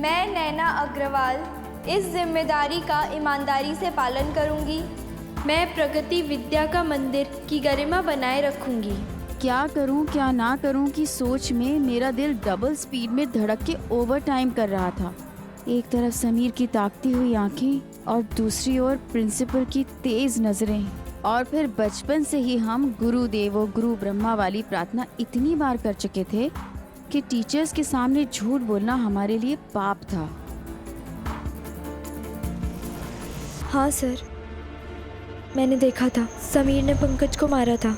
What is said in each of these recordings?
मैं नैना अग्रवाल इस जिम्मेदारी का ईमानदारी से पालन करूंगी। मैं प्रगति विद्या का मंदिर की गरिमा बनाए रखूंगी। क्या करूं क्या ना करूं की सोच में मेरा दिल डबल स्पीड में धड़क के ओवर टाइम कर रहा था। एक तरफ समीर की ताकती हुई आंखें और दूसरी ओर प्रिंसिपल की तेज नजरें। और फिर बचपन से ही हम गुरु देवो गुरु ब्रह्मा वाली प्रार्थना इतनी बार कर चुके थे कि टीचर्स के सामने झूठ बोलना हमारे लिए पाप था। हाँ सर, मैंने देखा था समीर ने पंकज को मारा था।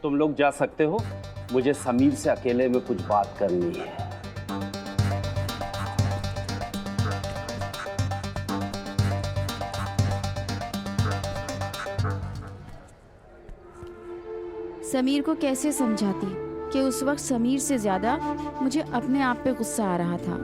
तुम लोग जा सकते हो, मुझे समीर से अकेले में कुछ बात करनी है। समीर को कैसे समझाती कि उस वक्त समीर से ज्यादा मुझे अपने आप पे गुस्सा आ रहा था।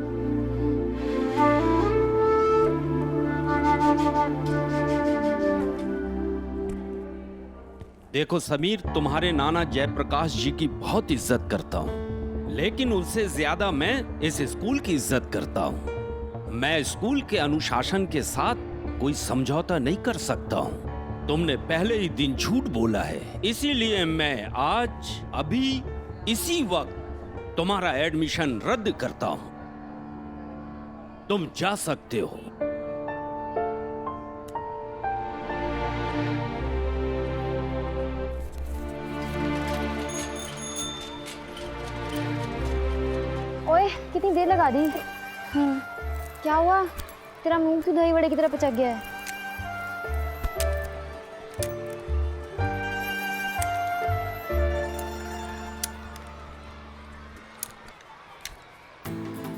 देखो समीर, तुम्हारे नाना जयप्रकाश जी की बहुत इज्जत करता हूँ, लेकिन उनसे ज्यादा मैं इस स्कूल की इज्जत करता हूँ। मैं स्कूल के अनुशासन के साथ कोई समझौता नहीं कर सकता हूँ। तुमने पहले ही दिन झूठ बोला है, इसीलिए मैं आज अभी इसी वक्त तुम्हारा एडमिशन रद्द करता हूँ। तुम जा सकते हो। ओए, कितनी देर लगा दी। क्या हुआ? तेरा मुंह तो दही बड़े की तरह पचक गया है।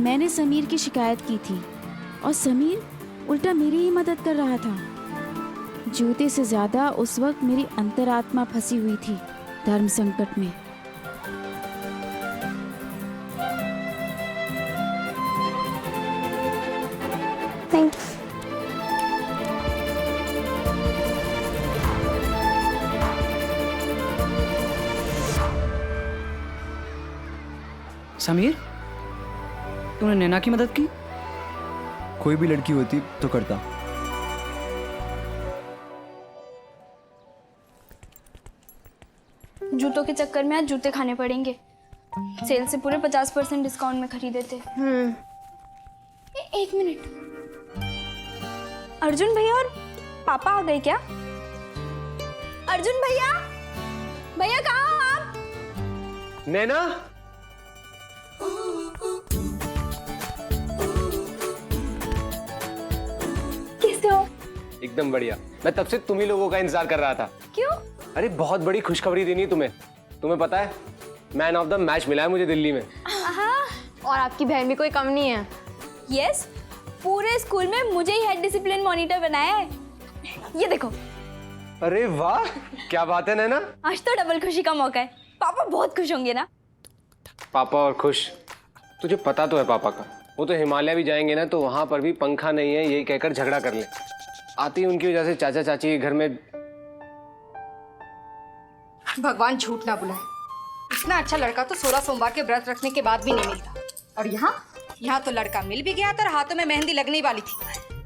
मैंने समीर की शिकायत की थी और समीर उल्टा मेरी ही मदद कर रहा था। जूते से ज्यादा उस वक्त मेरी अंतरात्मा फंसी हुई थी धर्म संकट में। थैंक्स। समीर, तुमने नैना की मदद की? कोई भी लड़की होती तो करता। जूतों के चक्कर में आज जूते खाने पड़ेंगे। सेल से पूरे 50% डिस्काउंट में खरीदे थे। एक मिनट, अर्जुन भैया और पापा आ गए क्या? अर्जुन भैया, भैया कहाँ हो आप? नैना, कैसे हो? एकदम बढ़िया। मैं तब से तुम ही लोगों का इंतजार कर रहा था। क्यों? अरे बहुत बड़ी खुशखबरी देनी है तुम्हें। तुम्हें पता है, मैन ऑफ द मैच मिला है मुझे दिल्ली में। और आपकी बहन भी कोई कम नहीं है। यस, पूरे स्कूल में मुझे ही हेड डिसिप्लिन मॉनिटर बनाया है। ये देखो। अरे वाह, क्या बात है नैना। आज तो डबल खुशी का मौका है। पापा बहुत खुश होंगे ना? पापा और खुश? तुझे पता तो है पापा का, वो तो हिमालय भी जाएंगे ना तो वहां पर भी पंखा नहीं है यही कहकर झगड़ा कर ले। आती उनकी वजह से चाचा चाची के घर में। भगवान झूठ ना बुलाए, इतना अच्छा लड़का तो 16 सोमवार के व्रत रखने के बाद भी नहीं मिलता। और यहाँ तो लड़का मिल भी गया था, हाथों में मेहंदी लगने वाली थी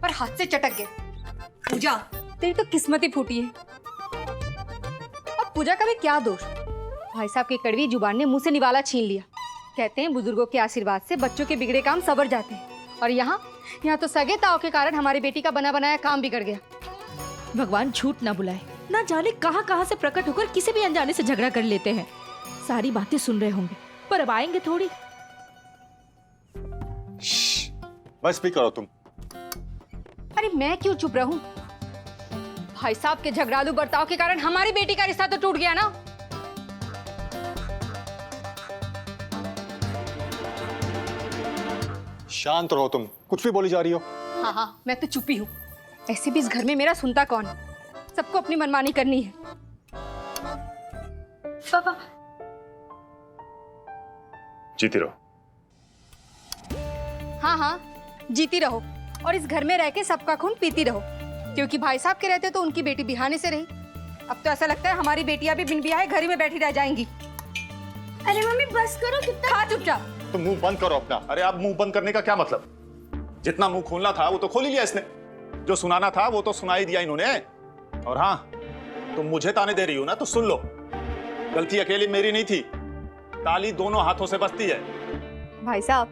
पर हाथ से चटक गया। पूजा, तेरी तो किस्मत ही फूटी है। अब पूजा का भी क्या दोष? भाई साहब की कड़वी जुबान ने मुंह से निवाला छीन लिया। कहते हैं बुजुर्गों के आशीर्वाद से बच्चों के बिगड़े काम सवर जाते हैं। और यहाँ तो सगे ताव के कारण हमारी बेटी का बना बनाया काम बिगड़ गया। भगवान झूठ ना बुलाए, ना जाने कहां कहां से प्रकट होकर किसी भी अनजाने से झगड़ा कर लेते हैं। सारी बातें सुन रहे होंगे पर अब आएंगे थोड़ी। बस भी करो तुम। अरे मैं क्यों चुप रहूं? भाई साहब के झगड़ालू बर्ताव के कारण हमारी बेटी का रिश्ता तो टूट गया ना। शांत रहो तुम, कुछ भी बोली जा रही हो। हाँ, मैं तो चुप ही हूँ। ऐसे भी इस घर में मेरा सुनता कौन है? सबको अपनी मनमानी करनी है। पापा, जीती रहो। हाँ हाँ, जीती रहो और इस घर में रह के सबका खून पीती रहो, क्योंकि भाई साहब के रहते तो उनकी बेटी बिहाने से रही। अब तो ऐसा लगता है हमारी बेटियां भी बिन बियाहे घर ही में बैठी रह जाएंगी। अरे मम्मी बस करो, कितना खा चुपचाप। तो मुंह बंद करो अपना। अरे आप मुंह बंद करने का क्या मतलब? जितना मुंह खोलना था वो तो खोल ही लिया इसने, जो सुनाना था वो तो सुना ही दिया इन्होंने। और हाँ, तुम मुझे ताने दे रही हो ना, तो सुन लो, गलती अकेली मेरी नहीं थी, ताली दोनों हाथों से बजती है। भाई साहब,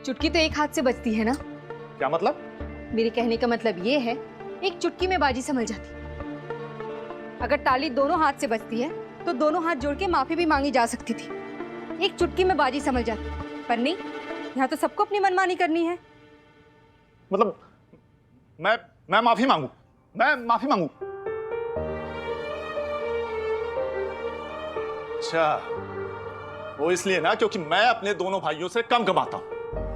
चुटकी तो एक हाथ से बजती है ना। क्या मतलब? मेरे कहने का मतलब ये है, एक चुटकी में बाजी समझ जाती। अगर ताली दोनों हाथ से बजती है तो दोनों हाथ जोड़ के माफी भी मांगी जा सकती थी। एक चुटकी में बाजी समझ जाती, पर नहीं, यहाँ तो सबको अपनी मनमानी करनी है। मतलब मैं माफी मांगू? मैं माफी मांगू? अच्छा, वो इसलिए ना क्योंकि मैं अपने दोनों भाइयों से कम कमाता हूं,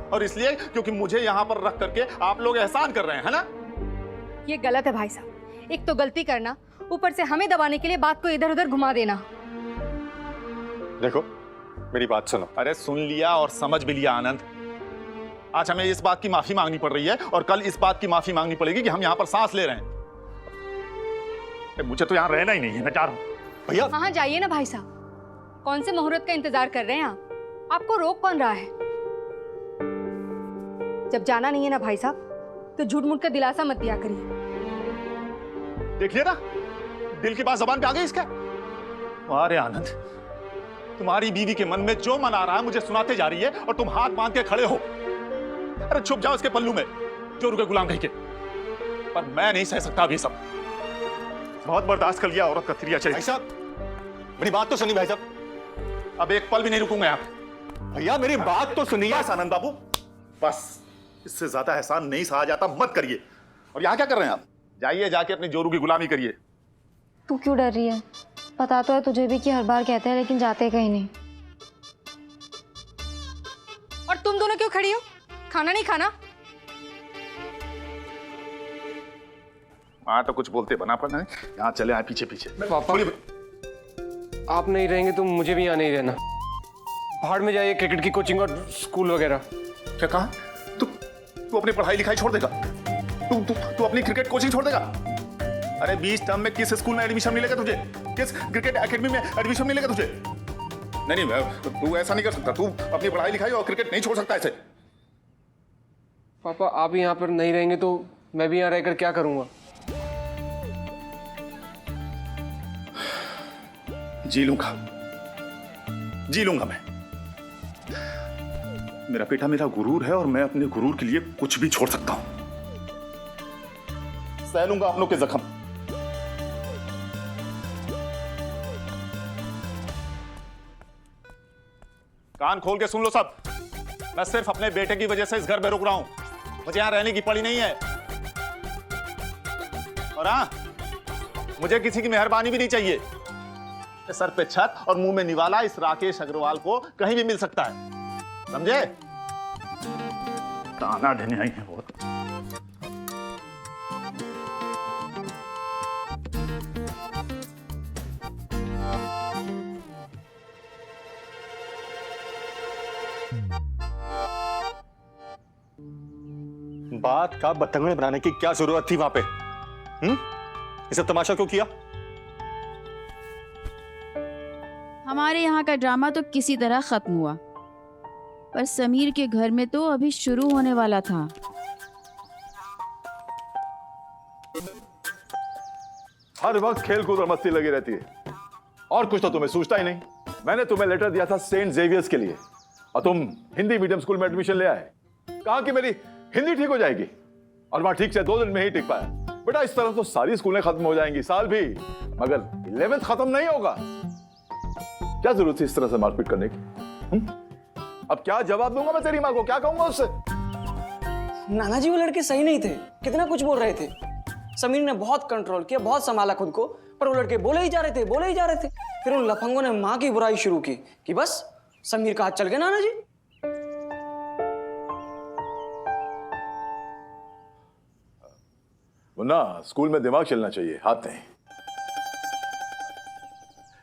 और इसलिए क्योंकि मुझे यहां पर रख करके आप लोग एहसान कर रहे हैं, है ना? ये गलत है भाई साहब। एक तो गलती करना, ऊपर से हमें दबाने के लिए बात को इधर उधर घुमा देना। देखो, मेरी बात सुनो। अरे सुन लिया और समझ भी लिया आनंद। आज हमें इस बात की माफी मांगनी पड़ रही है और कल इस बात की माफी मांगनी पड़ेगी कि हम यहाँ पर सांस ले रहे हैं। मुझे तो यहाँ रहना ही नहीं है, मैं जा रहा हूँ। भैया हाँ जाइए ना भाई साहब, कौन से मुहूर्त का इंतजार कर रहे हैं आप? आपको रोक कौन रहा है? जब जाना नहीं है ना भाई साहब, तो झूठ मूठ का दिलासा मत दिया करिए। देखिए ना, दिल की बात जबान पे आ गई इसका। अरे आनंद, तुम्हारी बीवी के मन में जो मन आ रहा है मुझे सुनाते जा रही है और तुम हाथ बांध के खड़े हो। अरे छुप जाओ इसके पल्लू में, जो रुके गुलाम कहीं के। पर मैं नहीं सह सकता अभी सब। बहुत बर्दाश्त कर लिया औरत का तिरिया चाहिए। भाई साहब, मेरी बात तो सुनिए भाई साहब। अब एक पल भी नहीं रुकूंगा यहाँ पे। भैया मेरी बात तो सुनिए। आनंद बाबू, बस इससे ज्यादा एहसान नहीं सहा जाता, मत करिए। और यहाँ क्या कर रहे हैं आप? जाइए, जाके अपनी जोरू की गुलामी करिए। तू क्यों डर रही है? पता तो है तुझे भी कि हर बार कहते हैं लेकिन जाते कहीं नहीं। और तुम दोनों क्यों खड़ी हो? खाना नहीं खाना? हाँ तो कुछ बोलते बना पर नहीं, यहाँ चले आए पीछे पीछे। पापा, आप नहीं रहेंगे तो मुझे भी यहाँ नहीं रहना। बाहर में जाइए, क्रिकेट की कोचिंग और स्कूल वगैरह। क्या कहा? तू अपनी पढ़ाई लिखाई छोड़ देगा? तू अपनी क्रिकेट कोचिंग छोड़ देगा? अरे 20 टर्म में किस स्कूल में एडमिशन मिलेगा तुझे? किस क्रिकेट एकेडमी में एडमिशन मिलेगा तुझे? नहीं, तू ऐसा नहीं कर सकता। तू अपनी पढ़ाई लिखाई और क्रिकेट नहीं छोड़ सकता ऐसे। पापा, आप यहाँ पर नहीं रहेंगे तो मैं भी यहाँ रहकर क्या करूँगा? जी लूंगा मैं। मेरा बेटा मेरा गुरूर है और मैं अपने गुरूर के लिए कुछ भी छोड़ सकता हूं। सह लूंगा अपनों के जख्म। कान खोल के सुन लो सब। मैं सिर्फ अपने बेटे की वजह से इस घर में रुक रहा हूं। मुझे यहां रहने की पड़ी नहीं है। और हाँ, मुझे किसी की मेहरबानी भी नहीं चाहिए। सर पे छत और मुंह में निवाला इस राकेश अग्रवाल को कहीं भी मिल सकता है, समझे? ताना देने आई है बहुत। बात का बतंगड़ बनाने की क्या जरूरत थी वहां पे? ये सब तमाशा क्यों किया? हमारे यहाँ का ड्रामा तो किसी तरह खत्म हुआ, पर समीर के घर में तो अभी शुरू होने वाला था। हर वक्त खेल कूद और मस्ती लगी रहती है और कुछ तो तुम्हें सूझता ही नहीं। मैंने तुम्हें लेटर दिया था सेंट जेवियर्स के लिए और तुम हिंदी मीडियम स्कूल में एडमिशन ले आए। कहा कि मेरी हिंदी ठीक हो जाएगी और वहां ठीक से 2 दिन में ही टिक पाया। बेटा इस तरह तो सारी स्कूलें खत्म हो जाएंगी, साल भी, मगर 11th खत्म नहीं होगा। क्या जरूरत थी इस तरह से मारपीट करने की? अब क्या जवाब दूंगा मैं तेरी मां को? क्या कहूंगा उससे? नाना जी वो लड़के सही नहीं थे, कितना कुछ बोल रहे थे। समीर ने बहुत कंट्रोल किया, बहुत संभाला खुद को, पर वो लड़के बोले ही जा रहे थे। फिर उन लफंगों ने माँ की बुराई शुरू की कि बस समीर का हाथ चल गया नाना जी। मुन्ना, स्कूल में दिमाग चलना चाहिए, हाथ नहीं।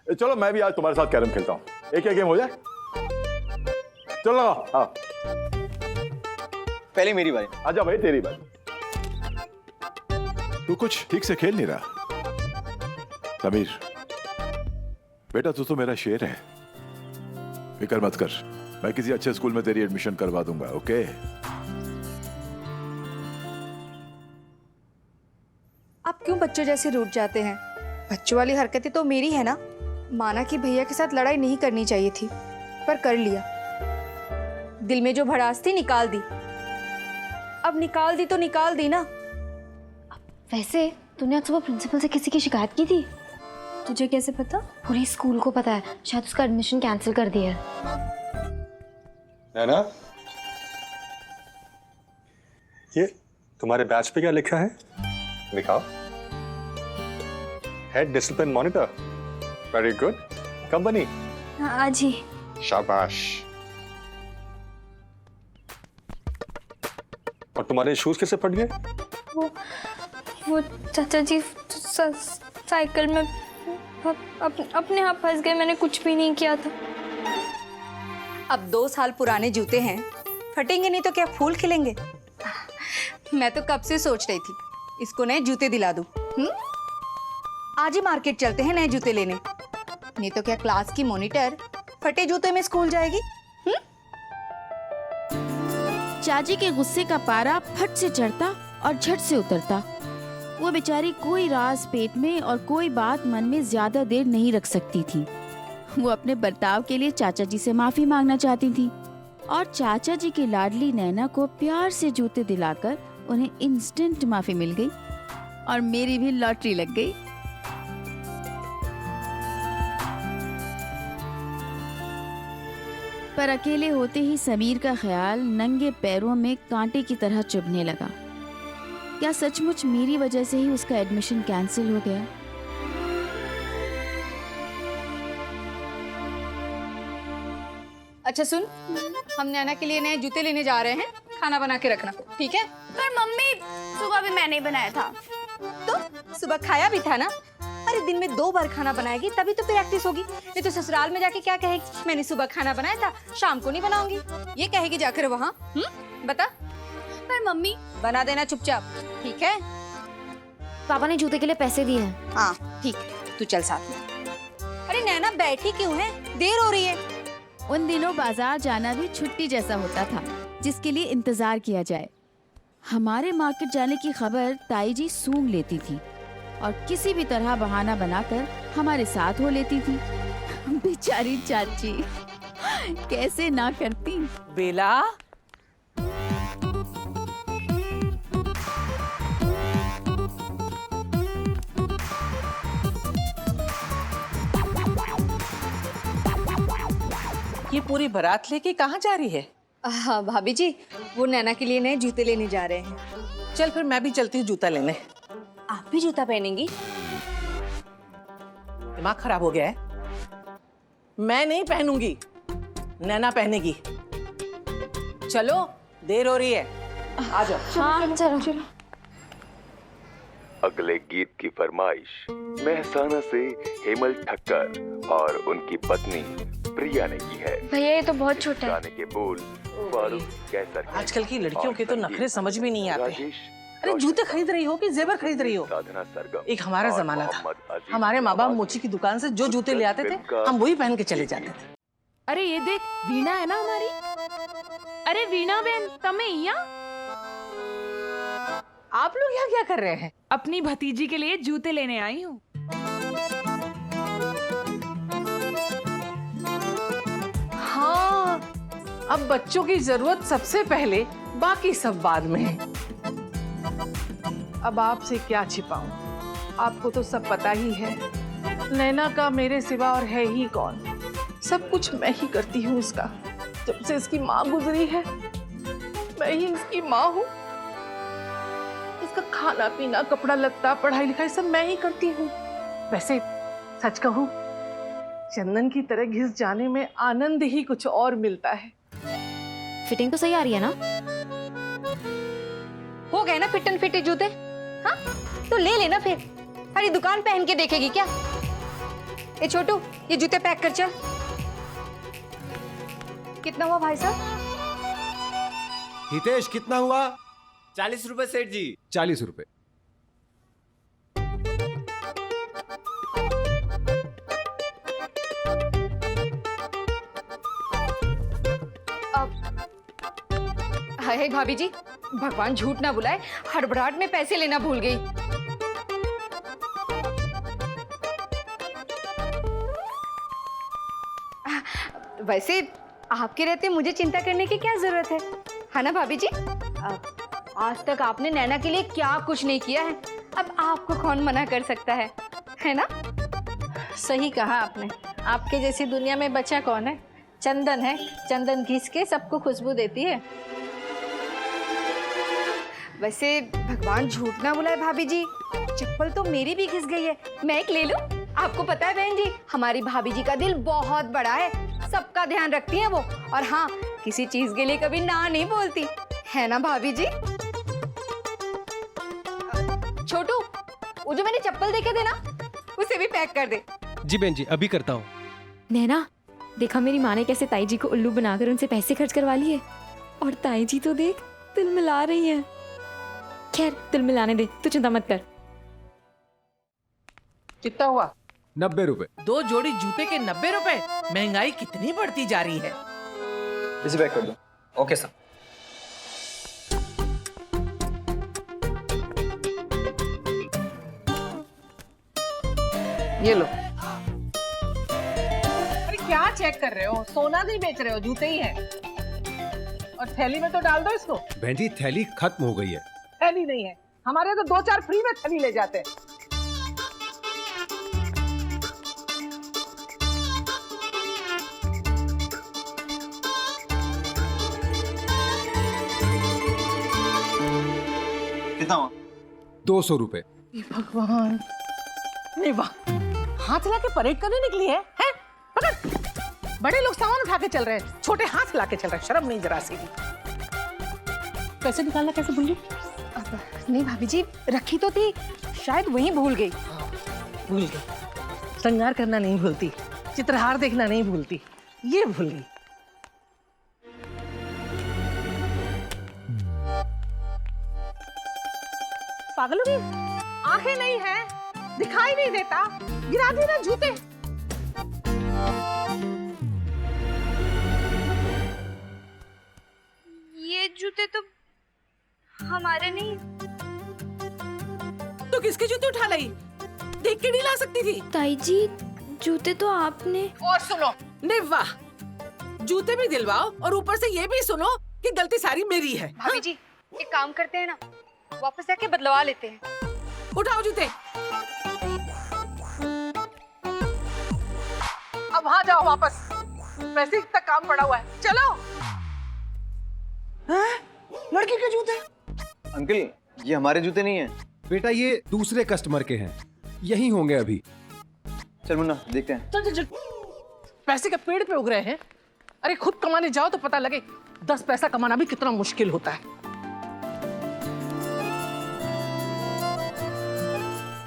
चलो मैं भी आज तुम्हारे साथ कैरम खेलता हूं। एक गेम हो जाए? चलो लगाओ। हाँ पहले मेरी बारी। आजा भाई, तेरी बारी। तू कुछ ठीक से खेल नहीं रहा। समीर बेटा, तू तो मेरा शेर है, फिक्र मत कर, मैं किसी अच्छे स्कूल में तेरी एडमिशन करवा दूंगा। ओके? आप क्यों बच्चों जैसे रूठ जाते हैं? बच्चों वाली हरकतें तो मेरी है ना। माना कि भैया के साथ लड़ाई नहीं करनी चाहिए थी, पर कर लिया। दिल में जो भड़ास थी निकाल दी। अब निकाल दी तो निकाल दी ना। वैसे तूने आज सुबह प्रिंसिपल से किसी की शिकायत की थी? तुझे कैसे पता? पूरे स्कूल को पता है, शायद उसका एडमिशन कैंसिल कर दिया है। नैना, ये तुम्हारे बैच पे क्या लिखा है? दिखाओ। Head discipline monitor. Very good. Company? आज ही। शाबाश। और तुम्हारे शूज कैसे फट गए? वो चाचा जी साइकिल में अपने आप फंस गए, मैंने कुछ भी नहीं किया था। अब 2 साल पुराने जूते हैं, फटेंगे नहीं तो क्या फूल खिलेंगे? मैं तो कब से सोच रही थी इसको नए जूते दिला दूं। आज ही मार्केट चलते हैं नए जूते लेने। नहीं तो क्या क्लास की मॉनिटर फटे जूते में स्कूल जाएगी? चाची के गुस्से का पारा फट से चढ़ता और झट से उतरता। वो बेचारी कोई राज पेट में और कोई बात मन में ज्यादा देर नहीं रख सकती थी। वो अपने बर्ताव के लिए चाचा जी से माफी मांगना चाहती थी और चाचा जी की लाडली नैना को प्यार से जूते दिलाकर उन्हें इंस्टेंट माफी मिल गई और मेरी भी लॉटरी लग गई। पर अकेले होते ही समीर का ख्याल नंगे पैरों में कांटे की तरह चुभने लगा। क्या सचमुच मेरी वजह से ही उसका एडमिशन कैंसिल हो गया? अच्छा सुन, हम नैना के लिए नए जूते लेने जा रहे हैं, खाना बना के रखना, ठीक है? पर मम्मी, सुबह भी मैंने ही बनाया था। तो सुबह खाया भी था ना। अरे दिन में 2 बार खाना बनाएगी तभी तो प्रैक्टिस होगी। नहीं तो ससुराल में जाके क्या कहेगी, मैंने सुबह खाना बनाया था, शाम को नहीं बनाऊंगी। ये कहेगी जाकर वहाँ। बता। पर मम्मी, बना देना चुपचाप, ठीक है? पापा ने जूते के लिए पैसे दिए हैं। हाँ ठीक है, तू चल साथ में। अरे नैना बैठी क्यों है, देर हो रही है। उन दिनों बाजार जाना भी छुट्टी जैसा होता था जिसके लिए इंतजार किया जाए। हमारे मार्केट जाने की खबर ताई जी सूंघ लेती थी और किसी भी तरह बहाना बनाकर हमारे साथ हो लेती थी। बेचारी चाची कैसे ना करती। बेला, ये पूरी बारात लेके कहाँ जा रही है? हाँ भाभी जी, वो नैना के लिए नए जूते लेने जा रहे हैं। चल फिर मैं भी चलती हूँ जूता लेने। आप भी जूता पहनेंगी? दिमाग खराब हो गया है? मैं नहीं पहनूंगी, नैना पहनेगी। चलो, देर हो रही है, आ जाओ। हाँ चलो। अगले गीत की फरमाइश मेहसाना से हेमल ठक्कर और उनकी पत्नी प्रिया ने की है। भैया ये तो बहुत छोटा है। गाने के बोल फारूक कैसर के आजकल की लड़कियों के तो और नखरे समझ में नहीं आते। राजेश अरे जूते खरीद रही हो कि जेवर खरीद रही हो? साधना सरगम एक हमारा और जमाना था, मोहम्मद अजीज हमारे माँ बाप नवाज मोची की दुकान से जो जूते ले आते थे हम वही पहन के चले जाते थे। अरे ये देख, वीणा है ना हमारी। अरे वीणा बेन, तमे यहाँ? आप लोग यहाँ क्या कर रहे हैं? अपनी भतीजी के लिए जूते लेने आई हूँ। हाँ, अब बच्चों की जरूरत सबसे पहले, बाकी सब बाद में है। अब आपसे क्या छिपाऊं, आपको तो सब पता ही है। नैना का मेरे सिवा और है ही कौन। सब कुछ मैं ही करती हूँ इसका। जब से इसकी माँ गुजरी है मैं ही इसकी माँ हूँ। इसका खाना पीना, कपड़ा लत्ता, पढ़ाई लिखाई सब मैं ही करती हूँ। वैसे सच कहूँ, चंदन की तरह घिस जाने में आनंद ही कुछ और मिलता है। फिटिंग तो सही आ रही है ना? हो गए ना फिट एंड फिट जूते? हाँ तो ले लेना फिर। सारी दुकान पहन के देखेगी क्या? ए छोटू, ये जूते पैक कर चल। कितना हुआ भाई साहब? हितेश कितना हुआ? 40 रुपए सेठ जी। 40 रुपए। हाय भाभी जी, भगवान झूठ ना बुलाए, हड़बड़ाहट में पैसे लेना भूल गई। वैसे आपके रहते मुझे चिंता करने की क्या जरूरत है ना भाभी जी? आज तक आपने नैना के लिए क्या कुछ नहीं किया है, अब आपको कौन मना कर सकता है ना? सही कहा आपने। आपके जैसी दुनिया में बचा कौन है? चंदन है, चंदन घिस के सबको खुशबू देती है। वैसे भगवान झूठ ना बुलाए भाभी जी, चप्पल तो मेरी भी घिस गई है, मैं एक ले लूं? आपको पता है बहन जी, हमारी भाभी जी का दिल बहुत बड़ा है, सबका ध्यान रखती हैं वो, और हाँ, किसी चीज के लिए कभी ना नहीं बोलती, है ना भाभी जी? छोटू, वो जो मैंने चप्पल देखे थे ना, उसे भी पैक कर दे। जी बहन जी, अभी करता हूँ। नैना, देखा मेरी माँ ने कैसे ताई जी को उल्लू बनाकर उनसे पैसे खर्च करवा लिए, और ताई जी तो देख तिल मिला रही है। खैर तिल मिलाने दे, तू चिंता मत कर। कितना हुआ? 90 रुपए। 2 जोड़ी जूते के 90 रुपए? महंगाई कितनी बढ़ती जा रही है। इसे पैक कर दो। Okay sir. ये लो। अरे क्या चेक कर रहे हो? सोना नहीं बेच रहे हो, जूते ही हैं। और थैली में तो डाल दो इसको। बहन जी थैली खत्म हो गई है। थैली नहीं है, हमारे तो 2-4 फ्री में थैली ले जाते हैं। कितना हुआ? 200 रुपए। भगवान, नहीं वाह, हाथ हिला के परेड करने निकली है? हैं? पकड़! बड़े लोग सामान उठा के चल रहे हैं, छोटे हाथ हिला के चल रहे हैं, शर्म नहीं जरा सी भी। पैसे निकालना कैसे भूल गई? नहीं भाभी जी, रखी तो थी, शायद वहीं भूल गई। भूल गई। श्रृंगार करना नहीं भूलती, चित्रहार देखना नहीं भूलती, ये भूल गई। पागल हो गई? आंखें नहीं है, दिखाई नहीं देता, गिरा दी ना जूते। ये जूते तो हमारे नहीं। तो किसके जूते उठा लाई? देख के नहीं ला सकती थी? ताई जी, जूते तो आपने। और सुनो, निव्वा, जूते भी दिलवाओ और ऊपर से ये भी सुनो कि गलती सारी मेरी है। भाभी जी, एक काम करते हैं ना, वापस जाके बदलवा लेते हैं। उठाओ जूते। अब वहां जाओ वापस, वैसे ही तक काम पड़ा हुआ है, चलो। लड़की के जूते? अंकल, ये हमारे जूते नहीं हैं। बेटा ये दूसरे कस्टमर के हैं, यही होंगे अभी। चल मुन्ना, देखते हैं। चल चल चल। पैसे के पेड़ पे उग रहे हैं। अरे खुद कमाने जाओ तो पता लगे 10 पैसा कमाना भी कितना मुश्किल होता है।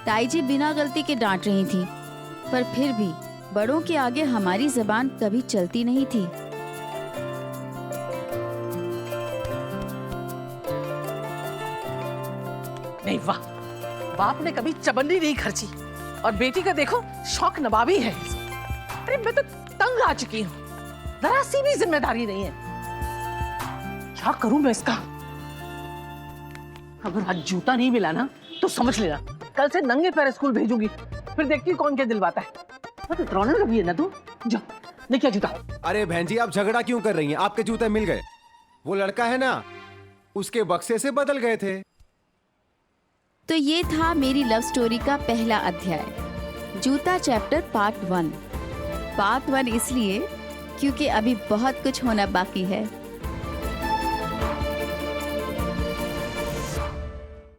ताई जी बिना गलती के डांट रही थी, पर फिर भी बड़ों के आगे हमारी जबान कभी चलती नहीं थी। नहीं वाह, बाप ने कभी चबन्नी नहीं खर्ची और बेटी का देखो शौक नवाबी है। अरे मैं तो तंग आ चुकी हूँ, जरा सी भी जिम्मेदारी नहीं है। क्या करूं मैं इसका? अगर आज जूता नहीं मिला ना तो समझ लेना कल से नंगे पैर स्कूल भेजूंगी, फिर देखती कौन क्या दिलवाता है। तो ड्रोने लगी है ना तू, जा लेके आ जूता। अरे बहन जी आप झगड़ा क्यों कर रही हैं? आपके जूते मिल गए। वो लड़का है ना, उसके बक्से से बदल गए थे। तो ये था मेरी लव स्टोरी का पहला अध्याय, जूता चैप्टर पार्ट 1। पार्ट 1 इसलिए क्योंकि अभी बहुत कुछ होना बाकी है।